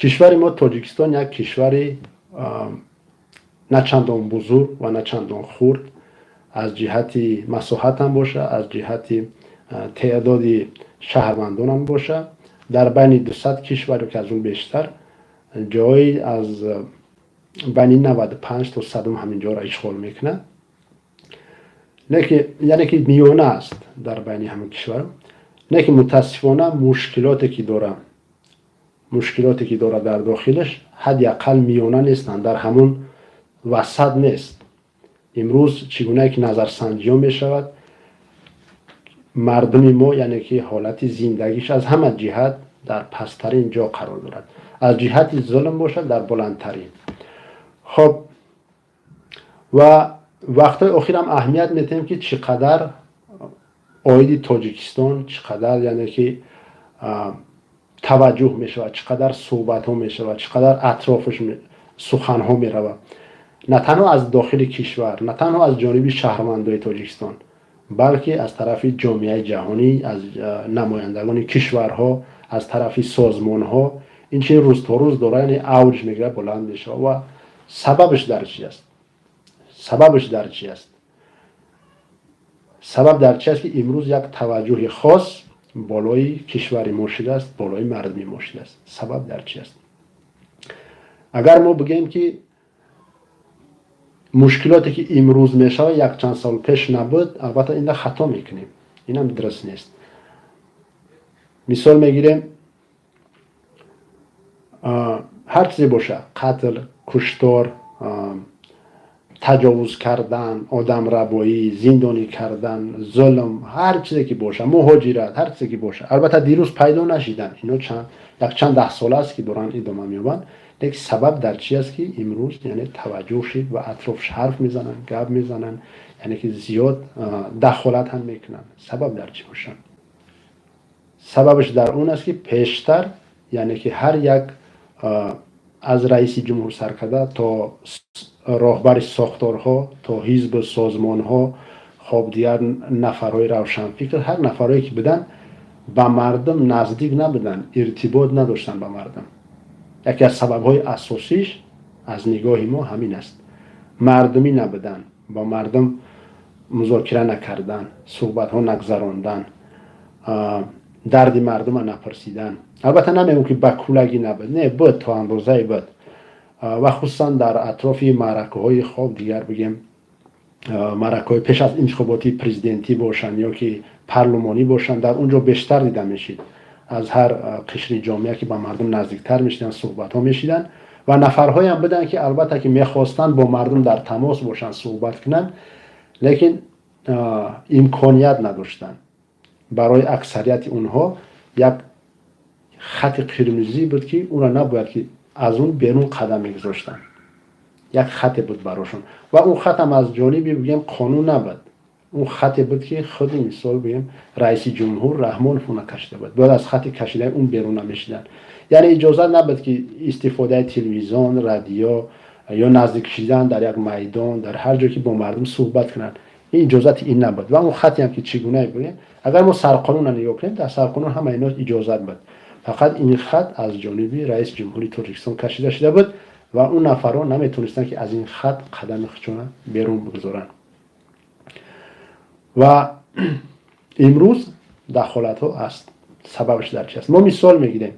کشور ما تاجیکستان یک کشوری نه چندان بزرگ و نه چندان خرد از جهت مساحت هم باشه، از جهت تعداد شهروندان هم باشه، در بین 200 کشور که از اون بیشتر جایی از بین 95 تا 100 همین جا را اشغال میکنه. یعنی که میانه است در بین همین کشور. نه که متاسفانه مشکلاتی که داره در داخلش حداقل میانه نیستن، در همون وسط نیست. امروز چگونه که نظرسنجی ها می شود، مردم ما یعنی که حالت زندگیش از همه جهت در پسترین جا قرار دارد، از جهت ظلم باشد در بلندترین. خب و وقتای اخیر هم اهمیت میتیم که چقدر آید تاجیکستان چقدر یعنی که توجه میشود، چقدر صحبت ها میشود، چقدر اطرافش سخن ها میرود، نه تنها از داخل کشور، نه تنها از جانب شهروندان تاجیکستان، بلکه از طرف جامعه جهانی، از نمایندگان کشورها، از طرف سازمان ها. این چه روز تا روز داره یعنی اوج میگیره، بلند میشه. و سببش در چی است؟ سبب در چی است که امروز یک توجه خاص بالای کشور ما شده است، بالای مردم ما شده است. سبب در چی است؟ اگر ما بگیم که مشکلاتی که امروز میشه یک چند سال پیش نبود، البته این خطا میکنیم، این هم درست نیست. مثال میگیریم هر چیزی باشه، قتل، کشتار، تجاوز کردن، آدم ربایی، زندانی کردن، ظلم، هر چیزی که باشه، مهاجرت، هر چیزی که باشه. البته دیروز پیدا نشیدن، اینا چند ده سال است که دارن ادامه میابند. لیکن سبب در چی است که امروز یعنی توجه شد و اطرافش حرف میزنن، گپ میزنن، یعنی که زیاد دخالت هم میکنن. سبب در چی باشه؟ سببش در اون است که پیشتر یعنی که هر یک از رئیس جمهور سرکرده تا راهبر ساختارها تا حزب سازمانها، خب دیگر نفرهای روشنفکر، هر نفرهایی که بدن به مردم نزدیک نبودن، ارتباط نداشتن با مردم. یکی از سببهای اساسیش از نگاه ما همین است. مردمی نبودن، با مردم مذاکره نکردن، صحبت ها نگذراندن، درد مردم ها نپرسیدن. البته نمیگم که بکولگی نبود، نه، بود، تا اندازه بود. و خصوصا در اطراف معرکه های خواب دیگر بگیم معرکه های پیش از انتخاباتی پرزیدنتی باشن یا که پارلمانی باشن، در اونجا بیشتر دیده میشید. از هر قشر جامعه که با مردم نزدیکتر میشدن، صحبت ها میشیدن و نفرهای هم بدن که البته که میخواستن با مردم در تماس باشن، صحبت کنن، لیکن امکانیت نداشتن. برای اکثریت اونها یک خط قرمزی بود که اونا نباید که از اون بیرون قدم میگذاشتن. یک خط بود براشون و اون خط هم از جانبی بگیم قانون نبود. اون خط بود که خود مثال بگیم رئیس جمهور رحمان فونه کشیده بود. بعد از خط کشیده اون بیرون نمیشیدن. یعنی اجازه نبود که استفاده تلویزیون، رادیو یا نزدیک شدن در یک میدان، در هر جایی که با مردم صحبت کنن، این اجازت این نبود. و اون خطی هم که چگونه بگیم، اگر ما سرقانون رو نگاه کنیم، در سرقانون هم اینا اجازت بود. فقط این خط از جانب رئیس جمهوری تاجیکستان کشیده شده بود و اون نفران نمیتونستن که از این خط قدم خودشون بیرون بگذارن. و امروز دخالت ها است. سببش در چی است؟ ما مثال میگیریم.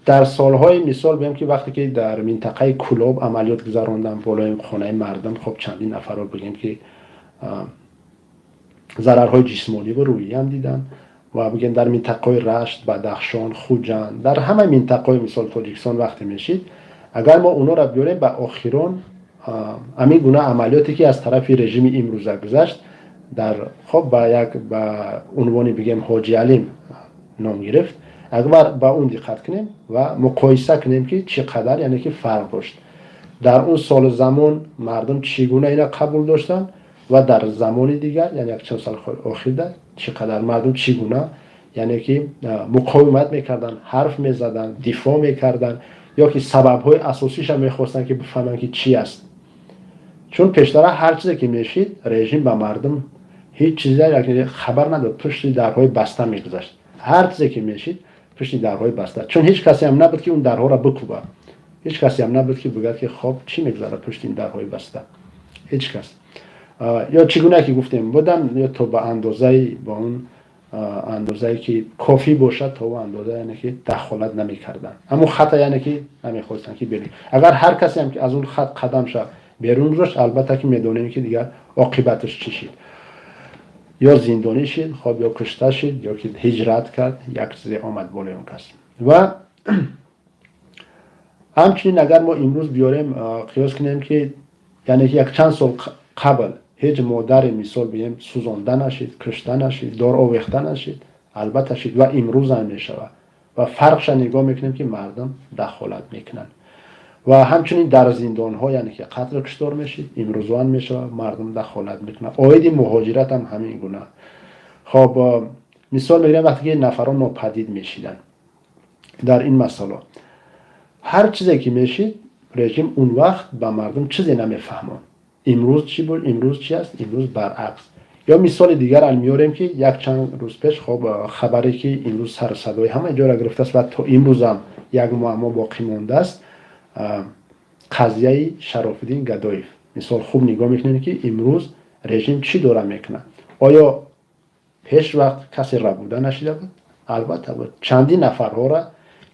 در سالهای مثال بگیم که وقتی که در منطقه کلاب عملیات گذراندن بالای خانه مردم، خب چندین نفر رو بگیم که ضررهای جسمانی و روحی هم دیدن. و بگیم در منطقه رشت، بدخشان، خوجند، در همه منطقه مثال تاجیکستان وقتی میشید، اگر ما اونا را بیاریم به آخران همین گونه عملیاتی که از طرف رژیم امروزه گذشت، در خب به عنوان بگیم حاجی علیم نام گرفت، اگر به اون دقت کنیم و مقایسه کنیم که چقدر یعنی که فرق داشت، در اون سال زمان مردم چگونه اینا قبول داشتن و در زمان دیگر یعنی یک چند سال اخیر چقدر مردم چگونه یعنی که مقاومت میکردن، حرف میزدن، دفاع میکردن، یا که سببهای اساسیش هم میخواستن که بفهمن که چی است. چون پیشتر هر چیزی که میشید رژیم به مردم هیچ چیزی یعنی خبر نداد، پشت درهای بسته میگذاشت. هر چیزی که میشید پشت درهای بسته، چون هیچ کسی هم نبود که اون درها را بکوبه، هیچ کسی هم نبود که بگه که خب چی میگذره پشت این درهای بسته، هیچ کس. یا چگونه که گفتیم بودن، یا تو به اندازه با اون اندازه‌ای که کافی باشد تا اون اندازه، یعنی که دخالت نمی‌کردن. اما خط یعنی که نمی‌خواستن که بریم. اگر هر کسی هم که از اون خط قدم شد بیرون روش، البته که میدونیم که دیگر عاقبتش چی شد، یا زندانی شد، خب یا کشته شد، یا که هجرت کرد، یک چیزی آمد بالای اون کس. و همچنین اگر ما امروز بیاریم قیاس کنیم که یعنی که یک چند سال قبل هیچ مادر مثال بگیم سوزانده نشد، کشته نشد، دار آویخته نشد، البته شد و امروز هم میشود و فرقش نگاه میکنیم که مردم دخالت میکنن. و همچنین در زندان ها یعنی که قتل کشتار میشد، امروز هم میشود، مردم دخالت میکنن. آید مهاجرت هم همین گونه. خب مثال میگیرم وقتی که نفران ناپدید میشیدن در این مسئله، هر چیزی که میشید رژیم اون وقت به مردم چیزی نمیفهمون. امروز چی بود، امروز چی است، امروز برعکس. یا مثال دیگر ال میاریم که یک چند روز پیش خب خبری که امروز سر صدای همه جا را گرفته است و تا امروز هم یک معما باقی مانده است، قضیه شراف‌الدین گدایف. مثال خوب نگاه میکنید که امروز رژیم چی داره میکنه. آیا پیش وقت کسی را بوده نشیده بود؟ البته بود. چندین نفرها را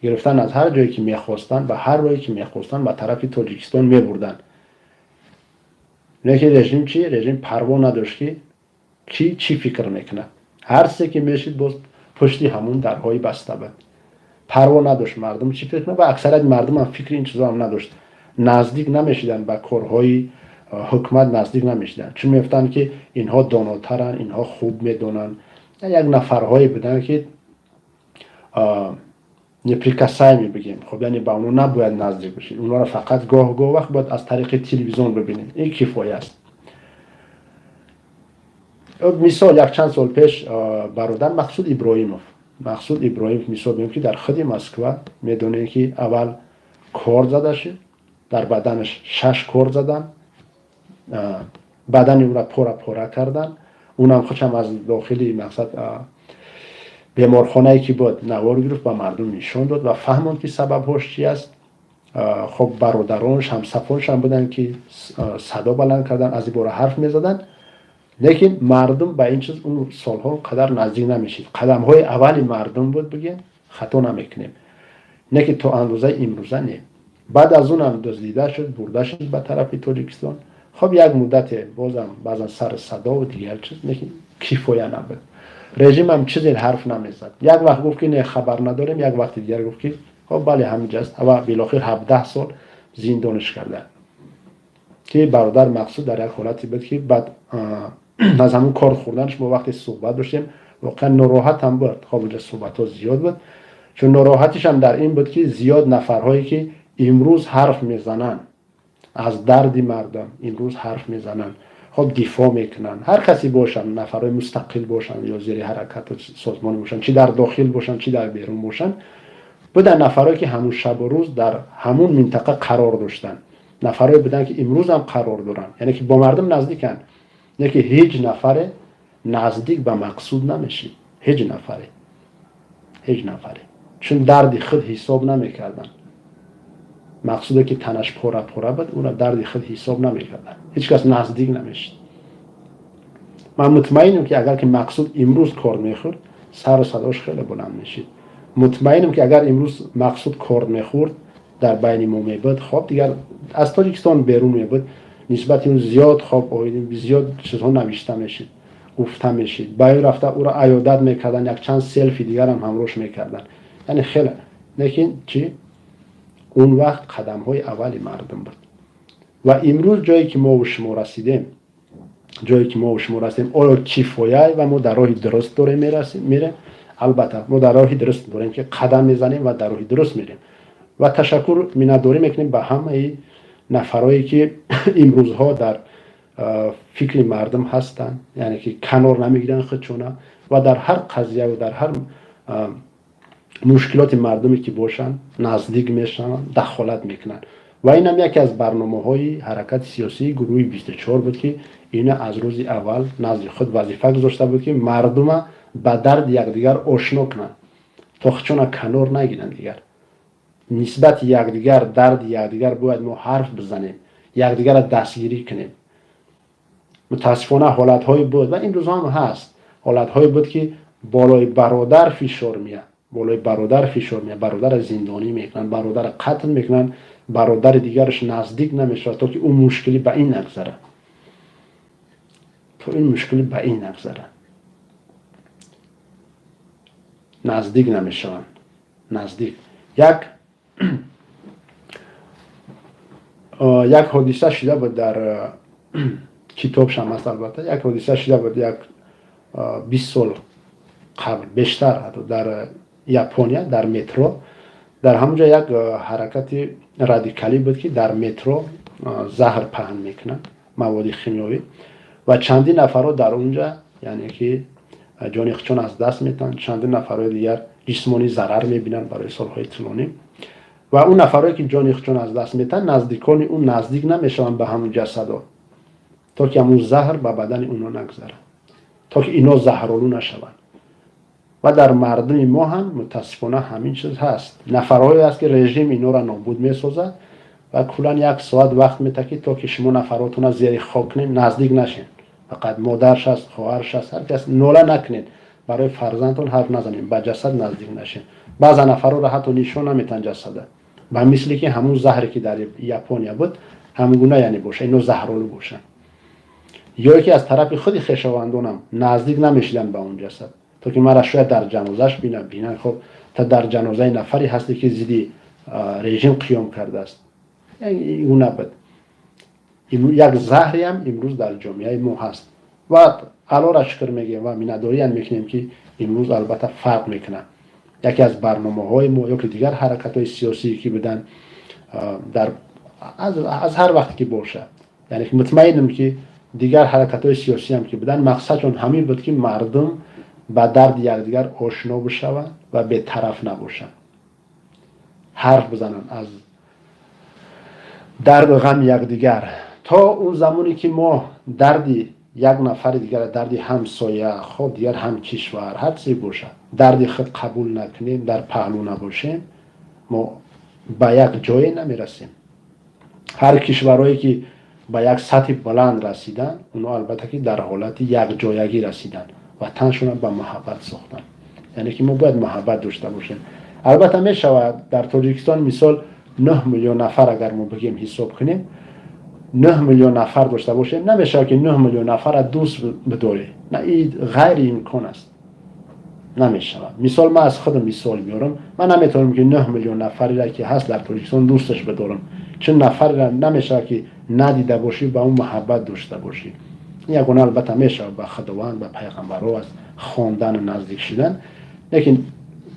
گرفتن، از هر جایی که میخواستن و هر راهی که میخواستن به طرف تاجیکستان میبردن. نه که رژیم چی؟ رژیم پروا نداشت که چی فکر میکنه. هر سه که میشید باز پشتی همون درهای بسته بود. پروا نداشت مردم چی فکر کنه و اکثریت مردم هم فکر این چیزا هم نداشت. نزدیک نمیشیدن به کارهای حکومت، نزدیک نمیشیدن، چون میفتن که اینها داناترن، اینها خوب میدونن. یک نفرهایی بودن که نپریکاسای میبگیم، خب یعنی با اونو نباید نزدیک بشید، اونها را فقط گاه وقت باید از طریق تلویزیون ببینید. این کفایه است. مثال یک چند سال پیش برادر مقصود ابراهیم مثال بگیم که در خود مسکو میدونه که اول کار زده شد، در بدنش 6 کار زدن، بدن اون را پاره کردن، اونم خودشم از داخلی مقصد بیمارخانه‌ای که بود نوار گرفت و مردم نشون داد و فهموند که سببش چی است. خب برادرانش هم صفانش هم بودن که صدا بلند کردن، از این باره حرف میزدن، لیکن مردم به این چیز اون سالها قدر نزدیک نمیشید. قدم های اولی مردم بود بگیم خطا نمیکنیم، نه که تو اندازه امروزه نه. بعد از اون هم دزدیده شد، برده شد به طرف تاجیکستان. خب یک مدت بازم بعضا سر صدا و دیگر چیز، نه که کفایه نبود. رژیم هم چیزی حرف نمیزد. یک وقت گفت که نه خبر نداریم، یک وقت دیگر گفت که خب بله همینجاست، و بالاخره 17 سال زندانش کردن. که برادر مقصود در یک حالتی بود که بعد از همون کار خوردنش ما وقتی صحبت داشتیم واقعا ناراحت هم بود. خب اونجا صحبت ها زیاد بود، چون ناراحتیش هم در این بود که زیاد نفرهایی که امروز حرف میزنن از درد مردم، امروز حرف میزنن، خب دفاع میکنن، هر کسی باشن، نفرهای مستقل باشن یا زیر حرکت سازمانی باشن، چی در داخل باشن چی در بیرون باشن، بودن نفرهایی که همون شب و روز در همون منطقه قرار داشتن، نفرهایی بودن که امروز هم قرار دارن، یعنی که با مردم نزدیکن، نه که هیچ نفر نزدیک به مقصود نمیشه، هیچ نفره، چون درد خود حساب نمیکردن. مقصوده که تنش پره بود، اون درد خود حساب نمیکردن، هیچ کس نزدیک نمیشد. من مطمئنم که اگر که مقصود امروز کار میخورد سر و صداش خیلی بلند میشید. مطمئنم که اگر امروز مقصود کار میخورد در بین ما میبود، خب دیگر از تاجیکستان بیرون میبود، نسبت اون زیاد خب آیدیم زیاد چیزها نوشته میشید، گفته میشید، باید رفته او را عیادت میکردن، یک چند سلفی دیگر هم همراهش میکردن، یعنی خیلی. لیکن چی؟ اون وقت قدم های اولی مردم بود. و امروز جایی که ما و شما رسیدیم، آیا کفایه و ما در راه درست داریم میریم؟ البته ما در راه درست داریم که قدم میزنیم و در راه درست میریم. و تشکر مینداری میکنیم به همه نفرایی که امروزها در فکر مردم هستن، یعنی که کنار نمیگیرن خودشونه و در هر قضیه و در هر مشکلات مردمی که باشن نزدیک میشن، دخالت میکنن. و این هم یکی از برنامه‌های حرکت سیاسی گروه 24 بود که این از روز اول نزد خود وظیفه گذاشته بود که مردم به درد یکدیگر آشنا کنن، تا خچونا کنار نگیرن دیگر. نسبت یکدیگر، درد یکدیگر باید ما حرف بزنیم، یکدیگر را دستگیری کنیم. متاسفانه حالت‌های بود و این روزها هم هست، حالت‌های بود که بالای برادر فشار میاد، بالای برادر فشار میاد، برادر زندانی میکنن، برادر قتل میکنن، برادر دیگرش نزدیک نمیشه تا که اون مشکلی به این نگذره، تا این مشکلی به این نگذره، نزدیک نمیشون. نزدیک یک حادثه شده بود در کتابش هم هست، البته یک حادثه شده بود یک 20 سال قبل، بیشتر حتی، در ژاپنیا در مترو. در همونجا یک حرکت رادیکالی بود که در مترو زهر پهن میکنن، مواد شیمیایی، و چندین نفر در اونجا یعنی که جان خودشون از دست میدن، چندین نفر دیگر جسمانی ضرر میبینن برای سالهای طولانی. و اون نفرایی که جان خودشون از دست میدن نزدیکان اون نزدیک نمیشون به همون جسدا تا که همون زهر به بدن اونا نگذره، تا که اینا زهرآلود نشون. و در مردم ما هم متاسفانه همین چیز هست. نفرهایی هست که رژیم اینا را نابود میسازد و کلا 1 ساعت وقت میتکید تا که شما نفراتون زیر خاک کنین، نزدیک نشین. فقط مادرش هست، خواهرش هست، هر کس نوله نکنین، برای فرزندتون حرف نزنین، به جسد نزدیک نشین. بعض نفرها را حتی نشون نمیتن جسده، به مثلی که همون زهری که در ژاپنیا بود همون گونه یعنی باشه، اینو زهرآلود باشه. یا که از طرف خود خویشاوندانم نزدیک نمیشدن به اون جسد، تا که مرا شاید در جنازش بینن. خب تا در جنازه نفری هستی که زیدی رژیم قیام کرده است، این نبود. یک زهری هم امروز در جامعه ما هست و الله را شکر میگیم و مینداری هم میکنیم که امروز البته فرق میکنه. یکی از برنامه‌های ما یا که دیگر حرکت‌های سیاسی که بدن در از هر وقتی که باشه، یعنی که مطمئنم که دیگر حرکت‌های سیاسی هم که بدن مقصدشون همین بود که مردم با درد یکدیگر آشنا بشوند و به طرف نباشند، حرف بزنن از درد و غم یکدیگر. تا اون زمانی که ما دردی یک نفر دیگر، دردی همسایه، خب دیگر هم کشور، هر چیزی باشه، دردی خود قبول نکنیم، در پهلو نباشیم، ما به یک جایی نمیرسیم. هر کشورهایی که به یک سطح بلند رسیدن، اونا البته که در حالت یک جایگی رسیدن و تنشون به محبت ساختن. یعنی که ما باید محبت داشته باشیم. البته می شود در تاجیکستان مثال 9 میلیون نفر اگر ما بگیم حساب کنیم، 9 میلیون نفر داشته باشیم، نمیشه که 9 میلیون نفر دوست بداره. نه، این غیر امکان است، نمیشه. مثال من از خودم مثال میارم، من نمیتونم که 9 میلیون نفری را که هست در تاجیکستان دوستش بدارم، چون نفر را نمیشه که ندیده باشی با اون محبت داشته باشی. یگانه البته میشه به خداوند، به پیغمبرها از خواندن نزدیک شدن، لیکن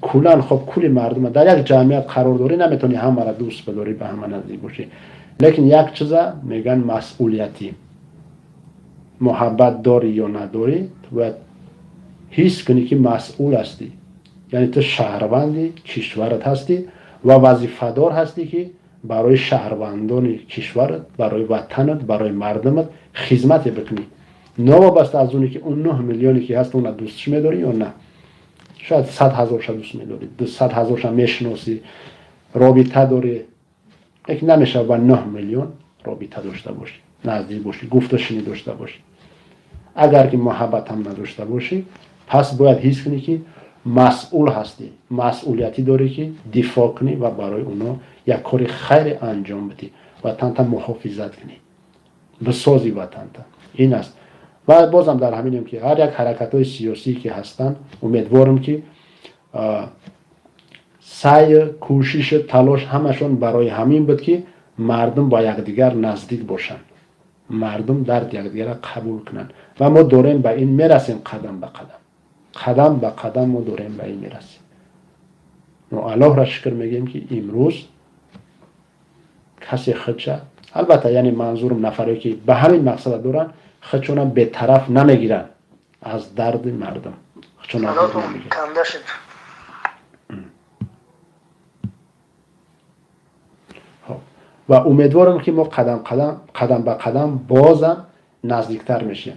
کلا خب کل مردم در یک جمعیت قرار داری، نمیتونی همه را دوست بداری، به همه نزدیک باشی. لیکن یک چیزا میگن مسئولیتی، محبت داری یا نداری، تو حس کنی که مسئول هستی. یعنی تو شهروندی کشورت هستی و وظیفه‌دار هستی که برای شهروندان کشورت، برای وطنت، برای مردمت خدمت بکنی، نوابسته از اونی که اون 9 میلیونی که هست اون دوستش میداری یا نه. شاید 100,000 شا دوست میداری، 200,000 شا میشناسی، رابطه داری، یک نمیشه با 9 میلیون رابطه داشته باشی، نزدیک باشی، گفت و شنید داشته باشی. اگر که محبت هم نداشته باشی، پس باید حس کنی که مسئول هستی، مسئولیتی داری که دفاع کنی و برای اونا یک کار خیر انجام بدی، وطن تا محافظت کنی، بسازی وطن تا. این است. و بازم در همینم که هر یک حرکت‌های سیاسی که هستن، امیدوارم که سعی، کوشش، تلاش همشون برای همین بود که مردم با یکدیگر نزدیک باشن، مردم درد یکدیگر را قبول کنن و ما داریم به این میرسیم، قدم به قدم، قدم به قدم ما داریم به این میرسیم. ما الله را شکر میگیم که امروز کسی خودشه، البته یعنی منظورم نفری که به همین مقصد دارن، خودشون به طرف نمیگیرن از درد مردم، خودشون نمیگیرن. و امیدوارم که ما قدم به قدم بازم نزدیکتر میشیم.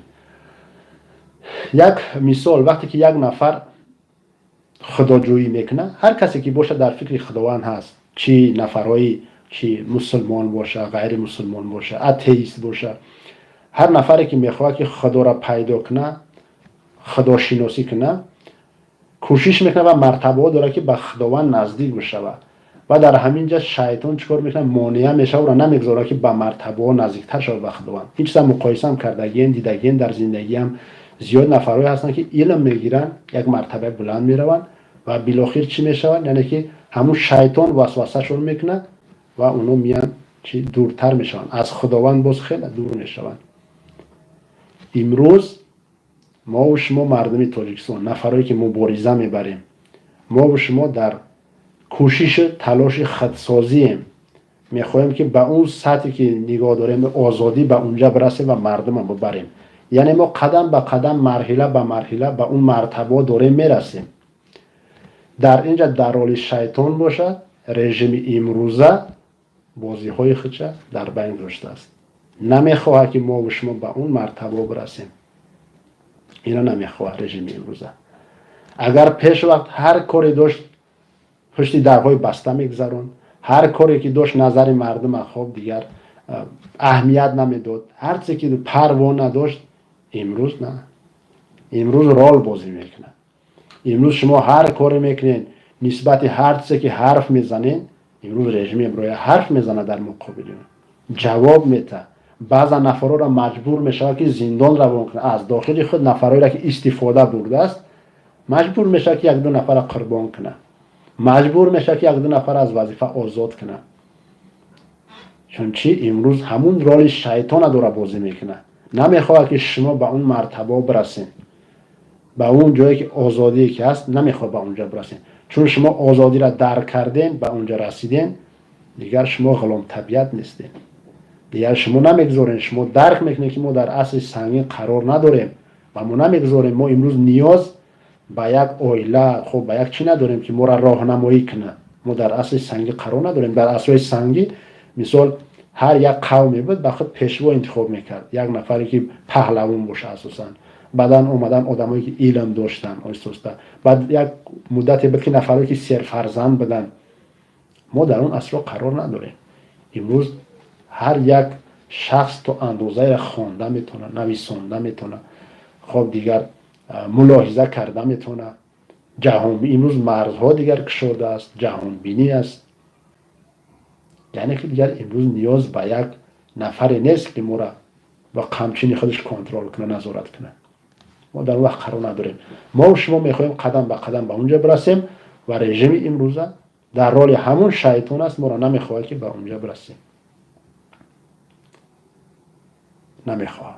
یک مثال، وقتی که یک نفر خداجویی میکنه، هر کسی که باشه در فکر خداوند هست، چی نفرایی چی مسلمان باشه غیر مسلمان باشه اتئیست باشه، هر نفری که میخواد که خدا را پیدا کنه، خدا شناسی کنه، کوشش میکنه و مرتبه داره که به خداوند نزدیک بشه و در همین جا شیطان چیکار میکنه؟ مانع میشه و را نمیگذاره که به مرتبه نزدیکتر شود به خداوند. این چیزا مقایسه هم کردگین دیدگین در زندگی هم زیاد نفرایی هستن که علم میگیرن یک مرتبه بلند میرون و بالاخره چی میشون؟ یعنی که همون شیطان وسوسه شون میکنه و اونو میان چی دورتر میشن از خداوند، باز خیلی دور میشون. امروز ما و شما مردم تاجیکستان نفرایی که مبارزه میبریم، ما و شما در کوشش تلاش خودسازیم، میخوایم که به اون سطحی که نگاه داریم آزادی به اونجا برسیم و مردم رو ببریم. یعنی ما قدم به قدم مرحله به مرحله به اون مرتبه داریم میرسیم. در اینجا در حال شیطان باشد، رژیم امروزه بازی های خودش در بین گذاشته است، نمیخواه که ما و شما به اون مرتبه برسیم. اینا نمیخواه رژیم امروزه. اگر پیش وقت هر کاری داشت پشت درهای بسته میگذرون، هر کاری که داشت نظر مردم خواب دیگر اهمیت نمیداد، هر چیزی که پروا نداشت، امروز نه. امروز رول بازی میکنه. امروز شما هر کاری میکنین نسبت هر چیزی که حرف میزنین، امروز رژیم برای حرف میزنه در مقابل جواب میده. بعضا نفرها را مجبور میشه که زندان روان کنه، از داخل خود نفرایی را که استفاده برده است مجبور میشه که یک دو نفر قربان کنه، مجبور میشه که یک دو نفر از وظیفه آزاد کنه. چون چی؟ امروز همون رول شیطان داره بازی میکنه، نمیخواد که شما به اون مرتبه برسین، به اون جایی که آزادی که هست نمیخواد به اونجا برسین. چون شما آزادی را درک کردین، به اونجا رسیدین، دیگر شما غلام طبیعت نیستین. دیگر شما نمیگذارین، شما درک میکنین که ما در اصل سنگین قرار نداریم و ما نمیگذاریم. ما امروز نیاز به یک عائله، خب به یک چی نداریم که ما را راهنمایی کنه. ما در اصل سنگی قرار نداریم. در اصل سنگی مثال هر یک قومی بود به خود پیشوا انتخاب میکرد، یک نفری که پهلوان باشه اساسا. بعدا اومدن آدمایی که علم داشتن اساسا. بعد یک مدتی بود که نفرایی که سرفرزند بودن. ما در اون اصل قرار نداریم. امروز هر یک شخص تو اندازه را خوانده میتونه، نویسنده میتونه، خب دیگر ملاحظه کرده میتونه. جهان امروز مرزها دیگر کشوده است، جهان بینی است. یعنی که دیگر امروز نیاز به یک نفری نیست که ما را با قمچین خودش کنترل کنه، نظارت کنه. ما در وقت قرار نداریم. ما و شما میخوایم قدم به قدم به اونجا برسیم و رژیم امروزه در رول همون شیطان است، ما را نمیخواد که به اونجا برسیم. نمیخواد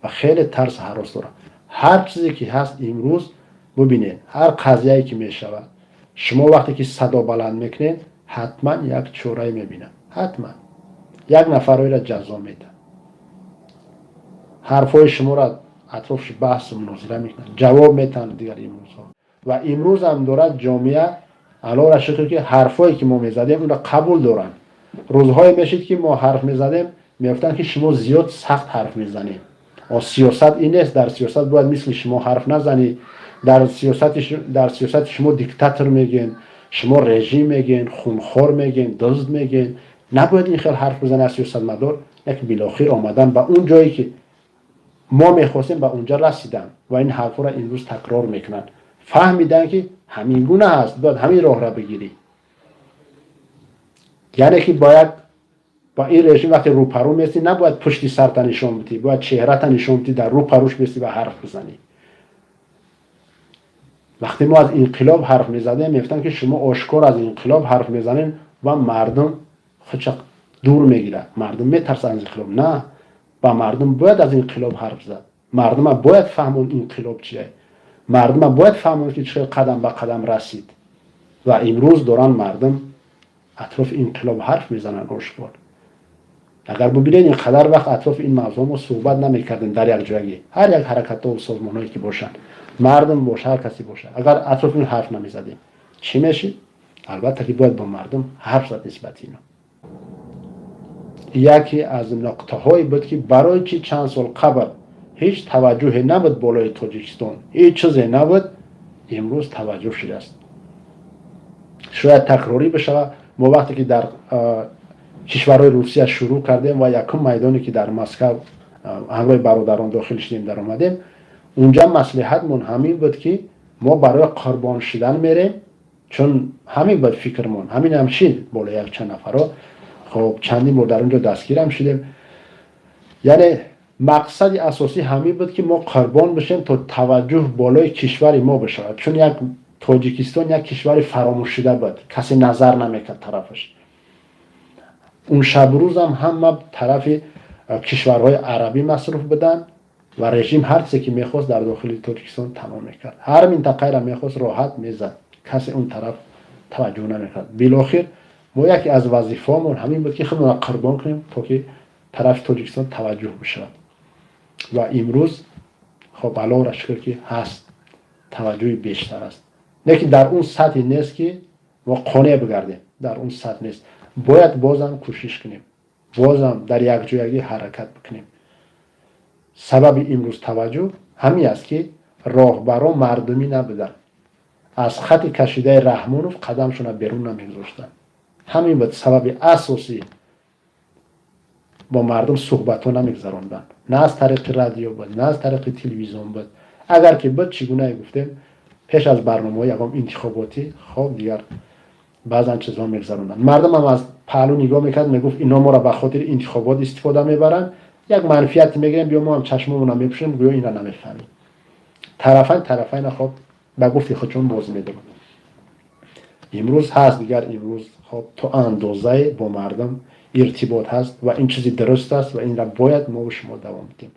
و خیلی ترس هراس داره. هر چیزی که هست امروز ببینید، هر قضیه‌ای که میشود شما وقتی که صدا بلند میکنید حتما یک چوره میبینه، حتما یک نفرایی را جزا میده. حرفای شما را اطرافش بحث و مناظره میکنن، جواب میتن دیگر امروزها. و امروز هم دارد جامعه علا را شکر که حرفایی که ما میزدیم اون را قبول دارن. روزهای میشید که ما حرف میزدیم میگفتن که شما زیاد سخت حرف میزنید. سیاست این نیست، در سیاست باید مثل شما حرف نزنی، در سیاست شما دیکتاتور میگین، شما رژیم میگین، خونخوار میگین، دزد میگین، نباید این خیلی حرف بزنه از سیاست مدار. لیکن بالاخره آمدن به اون جایی که ما میخواستیم به اونجا رسیدن و این حرفا را امروز تکرار میکنن. فهمیدن که همین گونه هست، باید همین راه را بگیری. یعنی که باید با این رژیم وقتی روپرو میستی نباید پشتی سرت نشون بدی، باید چهرهت نشون بدی، در روپروش بیستی و حرف بزنی. وقتی ما از انقلاب حرف میزدیم میگفتن که شما آشکار از انقلاب حرف میزنین و مردم خودش دور میگیره، مردم میترسن از انقلاب. نه، با مردم باید از انقلاب حرف زد. مردم باید فهمون انقلاب چیه، مردم باید فهمون که چه قدم به قدم رسید. و امروز دارن مردم اطراف انقلاب حرف میزنن آشکار. اگر ببینید این قدر وقت اطراف این موضوع ما صحبت نمیکردیم در یک جایی، هر یک حرکت و سازمانهایی که باشن، مردم باشه، هر کسی باشه، اگر اطراف این حرف نمیزدیم چی میشه؟ البته که باید با مردم حرف زد نسبت اینا. یکی از نقطه هایی بود که برای چی چند سال قبل هیچ توجه نبود بالای تاجیکستان، هیچ چیزی نبود، امروز توجه شده است. شاید تکراری بشه. ما وقتی که در کشورهای روسیه شروع کردیم و یکم میدانی که در مسکو همراه برادران داخل شدیم در آمدیم، اونجا مصلحتمون همین بود که ما برای قربان شدن میریم، چون همین بود فکرمون، همین هم شد بالا یک چند نفر. خب چندین بار در اونجا دستگیر هم شدیم. یعنی مقصد اساسی همین بود که ما قربان بشیم تا توجه بالای کشور ما بشه، چون یک تاجیکستان یک کشور فراموش شده بود، کسی نظر نمیکرد طرفش. اون شب روز هم طرف کشورهای عربی مصروف بدن و رژیم هر چیزی که میخواست در داخل تاجیکستان تمام میکرد. هر منطقه را میخواست راحت میزد، کسی اون طرف توجه نمیکرد. بالاخره ما یکی از وظیفه‌مون همین بود که خودمون را قربان کنیم تا که طرف تاجیکستان توجه بشه. و امروز خب علاوه بر شکر که هست، توجه بیشتر است، لیکن در اون سطحی نیست که ما قانع بگردیم. در اون سطح نیست. باید بازم کوشش کنیم، بازم در یک جایگی حرکت بکنیم. سبب امروز توجه همین است که راهبران مردمی نبودن، از خط کشیده رحمانوف قدمشون بیرون نمیگذاشتن. همین بود سبب اساسی با مردم صحبت ها نمیگذراندن، نه از طریق رادیو بود، نه از طریق تلویزیون بود. اگر که بود چگونه گفتیم پیش از برنامه یکم انتخاباتی خب دیگر بعضا چیزا میگذراندن. مردم هم از پهلو نگاه میکرد، میگفت اینا ما را به خاطر انتخابات استفاده میبرن، یک منفیت میگیرن، بیا ما هم چشممون رو میپوشیم، گویا اینا نمیفهمیم. طرفین خب به گفت خودشون باز میدن. امروز هست دیگر، امروز خب تو اندازه با مردم ارتباط هست و این چیزی درست است و این را باید ما و شما دوام بدیم.